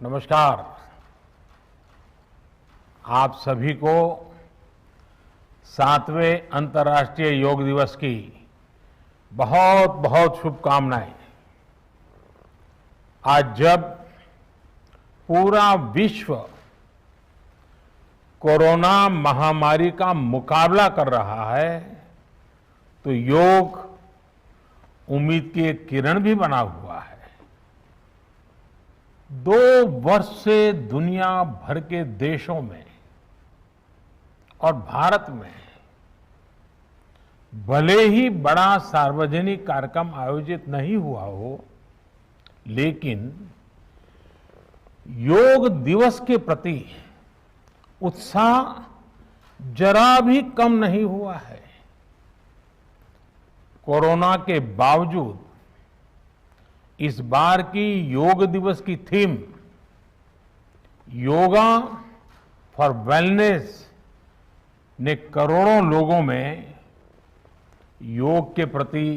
नमस्कार। आप सभी को 7वें अंतर्राष्ट्रीय योग दिवस की बहुत बहुत शुभकामनाएं। आज जब पूरा विश्व कोरोना महामारी का मुकाबला कर रहा है तो योग उम्मीद की एक किरण भी बना हुआ है। 2 वर्ष से दुनिया भर के देशों में और भारत में भले ही बड़ा सार्वजनिक कार्यक्रम आयोजित नहीं हुआ हो, लेकिन योग दिवस के प्रति उत्साह जरा भी कम नहीं हुआ है। कोरोना के बावजूद इस बार की योग दिवस की थीम योगा फॉर वेलनेस ने करोड़ों लोगों में योग के प्रति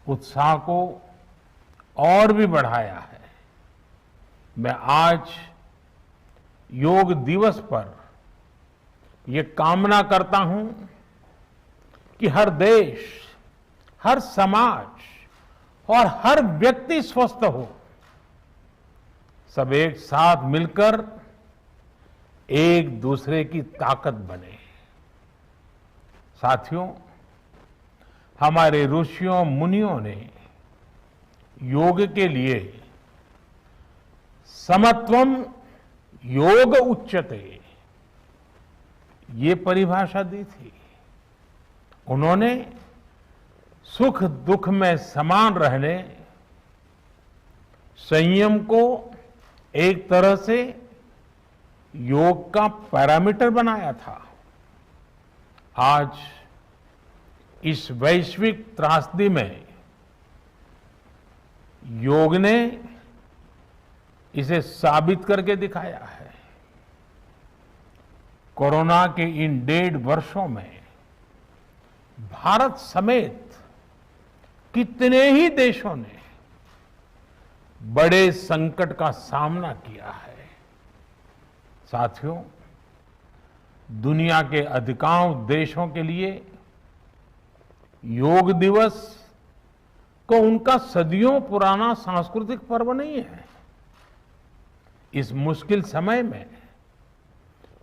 उत्साह को और भी बढ़ाया है। मैं आज योग दिवस पर ये कामना करता हूं कि हर देश, हर समाज और हर व्यक्ति स्वस्थ हो। सब एक साथ मिलकर एक दूसरे की ताकत बने। साथियों, हमारे ऋषियों मुनियों ने योग के लिए समत्वम योग उच्यते ये परिभाषा दी थी। उन्होंने सुख दुख में समान रहने, संयम को एक तरह से योग का पैरामीटर बनाया था। आज इस वैश्विक त्रासदी में योग ने इसे साबित करके दिखाया है। कोरोना के इन 1.5 वर्षों में भारत समेत कितने ही देशों ने बड़े संकट का सामना किया है। साथियों, दुनिया के अधिकांश देशों के लिए योग दिवस को उनका सदियों पुराना सांस्कृतिक पर्व नहीं है। इस मुश्किल समय में,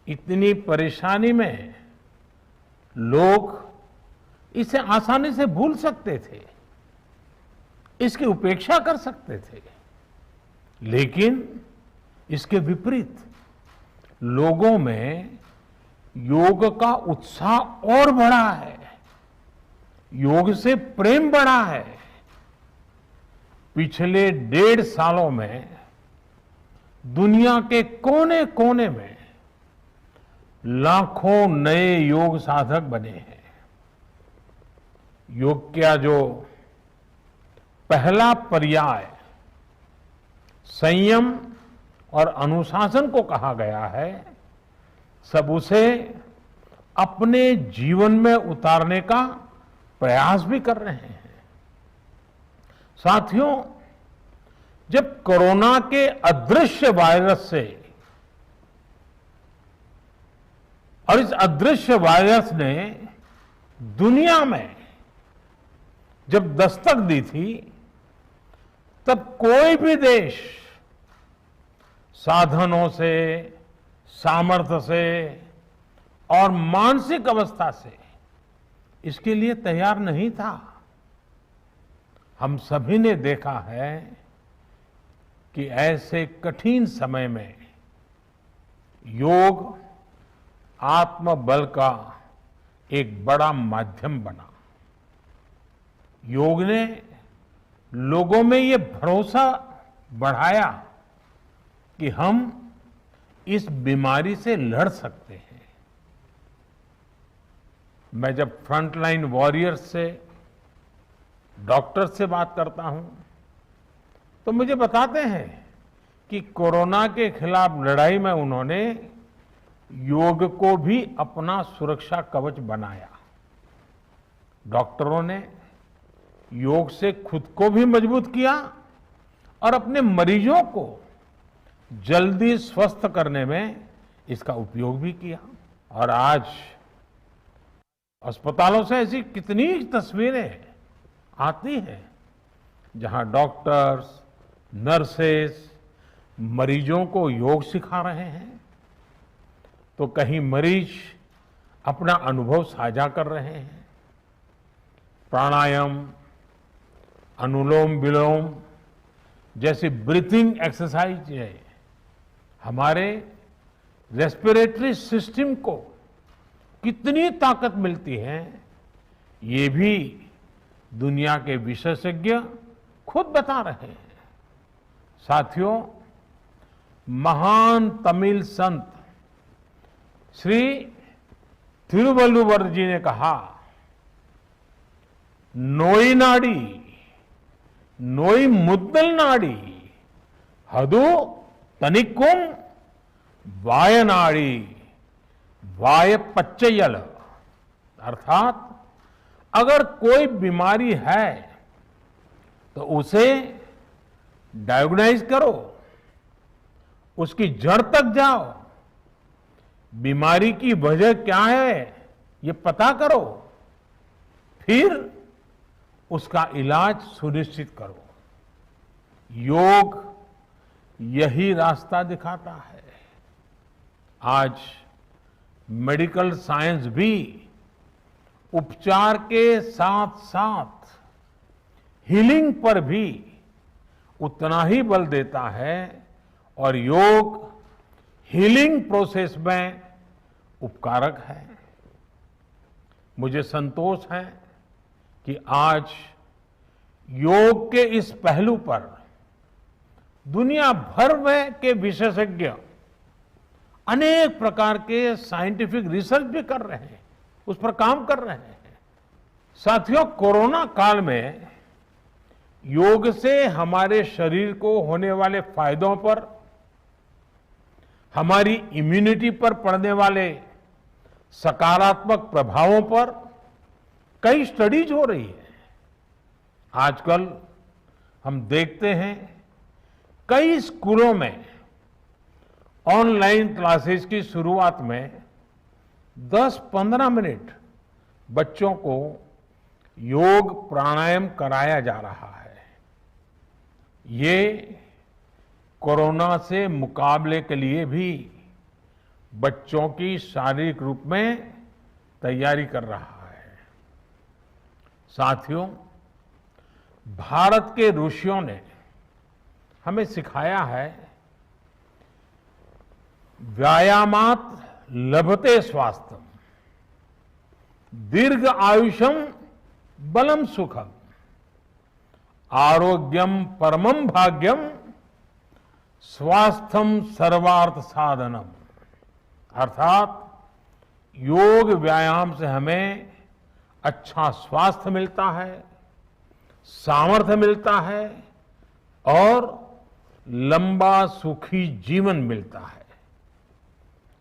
इतनी परेशानी में लोग इसे आसानी से भूल सकते थे, इसकी उपेक्षा कर सकते थे, लेकिन इसके विपरीत लोगों में योग का उत्साह और बढ़ा है, योग से प्रेम बढ़ा है। पिछले 1.5 सालों में दुनिया के कोने कोने में लाखों नए योग साधक बने हैं। योग का जो पहला पर्याय संयम और अनुशासन को कहा गया है, सब उसे अपने जीवन में उतारने का प्रयास भी कर रहे हैं। साथियों, जब कोरोना के अदृश्य वायरस से और इस अदृश्य वायरस ने दुनिया में जब दस्तक दी थी, तब कोई भी देश साधनों से, सामर्थ्य से और मानसिक अवस्था से इसके लिए तैयार नहीं था। हम सभी ने देखा है कि ऐसे कठिन समय में योग आत्मबल का एक बड़ा माध्यम बना। योग ने लोगों में ये भरोसा बढ़ाया कि हम इस बीमारी से लड़ सकते हैं। मैं जब फ्रंटलाइन वॉरियर्स से, डॉक्टर से बात करता हूं तो मुझे बताते हैं कि कोरोना के खिलाफ लड़ाई में उन्होंने योग को भी अपना सुरक्षा कवच बनाया। डॉक्टरों ने योग से खुद को भी मजबूत किया और अपने मरीजों को जल्दी स्वस्थ करने में इसका उपयोग भी किया। और आज अस्पतालों से ऐसी कितनी तस्वीरें आती हैं जहां डॉक्टर्स, नर्सेस मरीजों को योग सिखा रहे हैं, तो कहीं मरीज अपना अनुभव साझा कर रहे हैं। प्राणायाम, अनुलोम विलोम जैसी ब्रीथिंग एक्सरसाइज है हमारे रेस्पिरेटरी सिस्टम को कितनी ताकत मिलती है, ये भी दुनिया के विशेषज्ञ खुद बता रहे हैं। साथियों, महान तमिल संत श्री तिरुवल्लुवर जी ने कहा, नोई नाडी नोई मुद्दल नाडी हदु तनिक्कुम वायनाडी वाय पच्चयल। अर्थात अगर कोई बीमारी है तो उसे डायग्नाइज करो, उसकी जड़ तक जाओ, बीमारी की वजह क्या है ये पता करो, फिर उसका इलाज सुनिश्चित करो। योग यही रास्ता दिखाता है। आज मेडिकल साइंस भी उपचार के साथ साथ हीलिंग पर भी उतना ही बल देता है और योग हीलिंग प्रोसेस में उपकारक है। मुझे संतोष है कि आज योग के इस पहलू पर दुनिया भर में के विशेषज्ञ अनेक प्रकार के साइंटिफिक रिसर्च भी कर रहे हैं, उस पर काम कर रहे हैं। साथियों, कोरोना काल में योग से हमारे शरीर को होने वाले फायदों पर, हमारी इम्यूनिटी पर पड़ने वाले सकारात्मक प्रभावों पर कई स्टडीज हो रही है। आजकल हम देखते हैं कई स्कूलों में ऑनलाइन क्लासेस की शुरुआत में 10-15 मिनट बच्चों को योग प्राणायाम कराया जा रहा है। ये कोरोना से मुकाबले के लिए भी बच्चों की शारीरिक रूप में तैयारी कर रहा है। साथियों, भारत के ऋषियों ने हमें सिखाया है, व्यायामात लभते स्वास्थ्यम, दीर्घ आयुषम बलम सुखम, आरोग्यम परमम भाग्यम, स्वास्थ्यम सर्वार्थ साधनम। अर्थात योग व्यायाम से हमें अच्छा स्वास्थ्य मिलता है, सामर्थ्य मिलता है और लंबा सुखी जीवन मिलता है।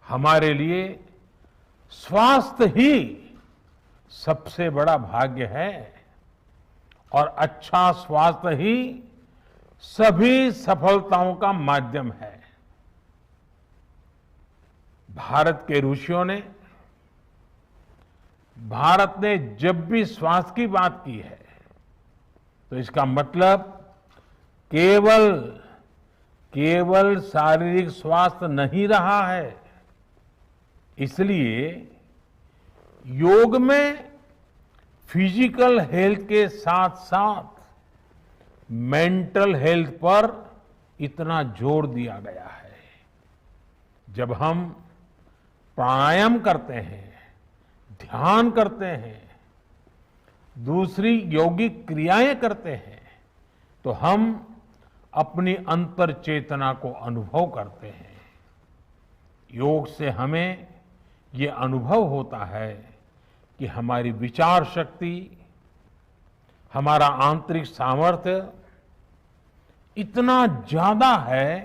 हमारे लिए स्वास्थ्य ही सबसे बड़ा भाग्य है और अच्छा स्वास्थ्य ही सभी सफलताओं का माध्यम है। भारत के ऋषियों ने, भारत ने जब भी स्वास्थ्य की बात की है तो इसका मतलब केवल शारीरिक स्वास्थ्य नहीं रहा है। इसलिए योग में फिजिकल हेल्थ के साथ साथ मेंटल हेल्थ पर इतना जोर दिया गया है। जब हम प्राणायाम करते हैं, ध्यान करते हैं, दूसरी यौगिक क्रियाएं करते हैं, तो हम अपनी अंतर चेतना को अनुभव करते हैं। योग से हमें ये अनुभव होता है कि हमारी विचार शक्ति, हमारा आंतरिक सामर्थ्य इतना ज्यादा है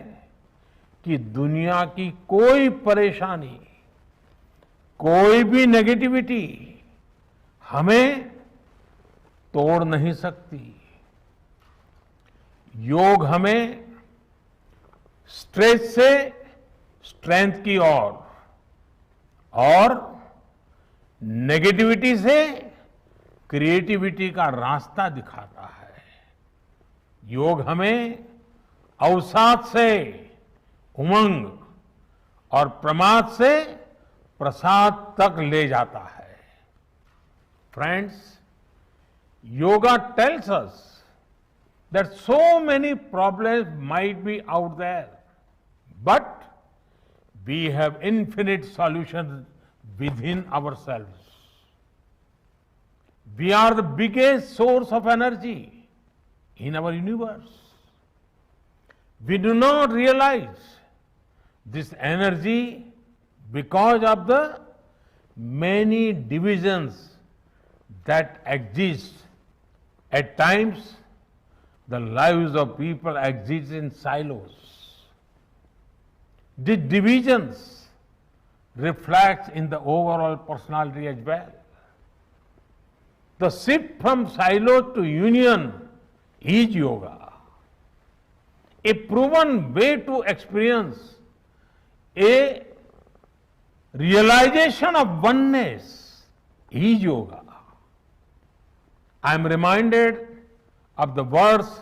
कि दुनिया की कोई परेशानी, कोई भी नेगेटिविटी हमें तोड़ नहीं सकती। योग हमें स्ट्रेस से स्ट्रेंथ की ओर और नेगेटिविटी से क्रिएटिविटी का रास्ता दिखाता है। योग हमें अवसाद से उमंग और प्रमाद से प्रसाद तक ले जाता है। Friends, yoga tells us that so many problems might be out there, but we have infinite solutions within ourselves. We are the biggest source of energy in our universe. We do not realize this energy because of the many divisions that exist. At times, the lives of people exist in silos. These divisions reflect in the overall personality as well. The shift from silo to union is yoga. A proven way to experience a realization of oneness is yoga. I am reminded of the words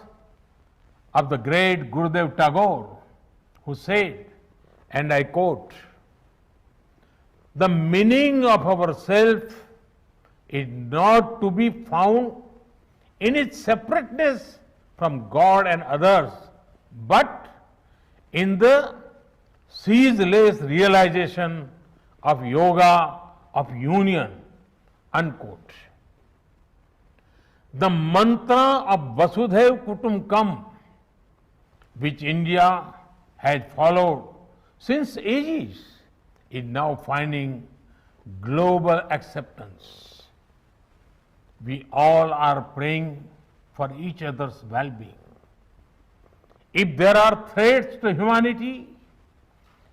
of the great Gurudev Tagore, who said, and I quote, "The meaning of our self is not to be found in its separateness from God and others, but in the ceaseless realization of yoga of union," unquote. The mantra of Vasudhaiv Kutumbakam, which India has followed since ages, is now finding global acceptance. We all are praying for each other's well-being. If there are threats to humanity,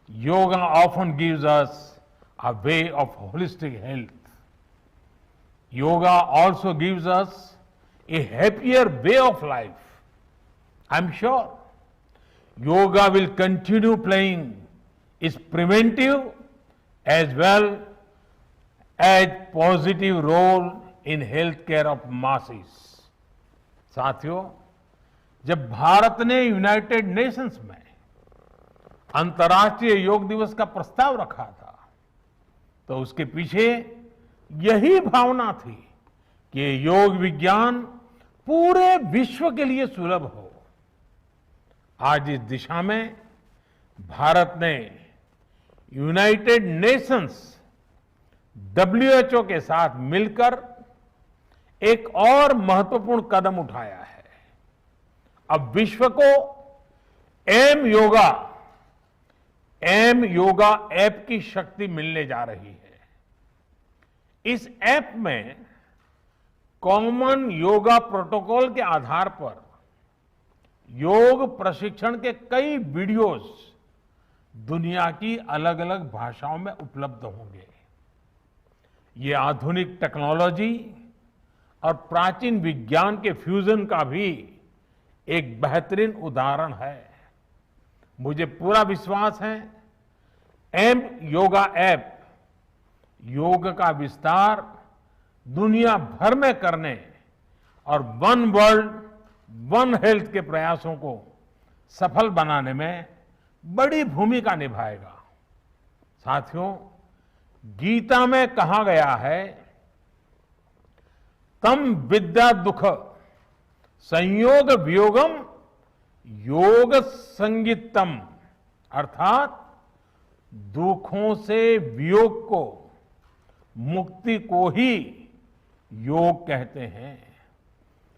yoga often gives us a way of holistic health. Yoga also gives us a happier way of life. I'm sure yoga will continue playing its preventive as well as positive role in healthcare of masses. साथियों, जब भारत ने United Nations में अंतर्राष्ट्रीय योग दिवस का प्रस्ताव रखा था, तो उसके पीछे यही भावना थी कि योग विज्ञान पूरे विश्व के लिए सुलभ हो। आज इस दिशा में भारत ने यूनाइटेड नेशंस WHO के साथ मिलकर एक और महत्वपूर्ण कदम उठाया है। अब विश्व को एम योगा ऐप की शक्ति मिलने जा रही है। इस ऐप में कॉमन योगा प्रोटोकॉल के आधार पर योग प्रशिक्षण के कई वीडियोस दुनिया की अलग अलग भाषाओं में उपलब्ध होंगे। ये आधुनिक टेक्नोलॉजी और प्राचीन विज्ञान के फ्यूजन का भी एक बेहतरीन उदाहरण है। मुझे पूरा विश्वास है एम योगा ऐप योग का विस्तार दुनिया भर में करने और वन वर्ल्ड वन हेल्थ के प्रयासों को सफल बनाने में बड़ी भूमिका निभाएगा। साथियों, गीता में कहा गया है, तम विद्या दुख संयोग वियोगम योग संगीतम, अर्थात दुखों से वियोग को, मुक्ति को ही योग कहते हैं।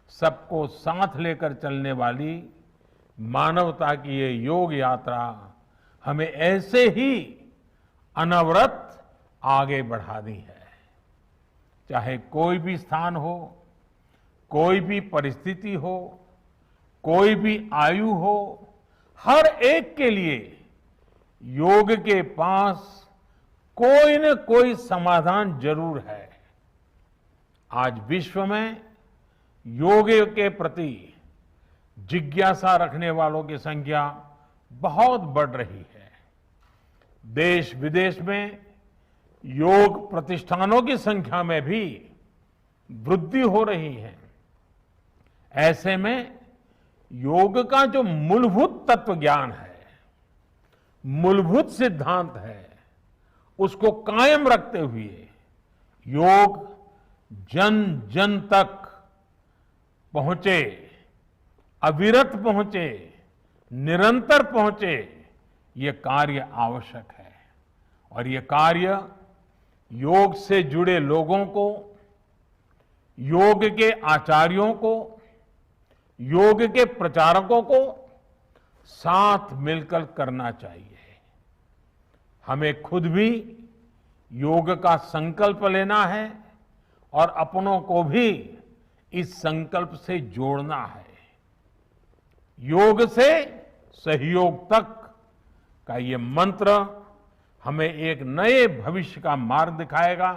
सबको साथ लेकर चलने वाली मानवता की ये योग यात्रा हमें ऐसे ही अनवरत आगे बढ़ानी है। चाहे कोई भी स्थान हो, कोई भी परिस्थिति हो, कोई भी आयु हो, हर एक के लिए योग के पास कोई न कोई समाधान जरूर है। आज विश्व में योग के प्रति जिज्ञासा रखने वालों की संख्या बहुत बढ़ रही है। देश विदेश में योग प्रतिष्ठानों की संख्या में भी वृद्धि हो रही है। ऐसे में योग का जो मूलभूत तत्व ज्ञान है, मूलभूत सिद्धांत है, उसको कायम रखते हुए योग जन जन तक पहुंचे, अविरत पहुंचे, निरंतर पहुंचे, ये कार्य आवश्यक है। और ये कार्य योग से जुड़े लोगों को, योग के आचार्यों को, योग के प्रचारकों को साथ मिलकर करना चाहिए। हमें खुद भी योग का संकल्प लेना है और अपनों को भी इस संकल्प से जोड़ना है। योग से सहयोग तक का ये मंत्र हमें एक नए भविष्य का मार्ग दिखाएगा,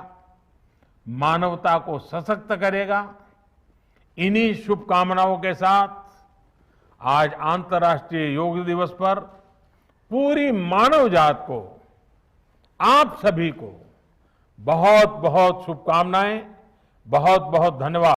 मानवता को सशक्त करेगा। इन्हीं शुभकामनाओं के साथ आज अंतर्राष्ट्रीय योग दिवस पर पूरी मानव जात को, आप सभी को बहुत बहुत शुभकामनाएं, बहुत बहुत धन्यवाद।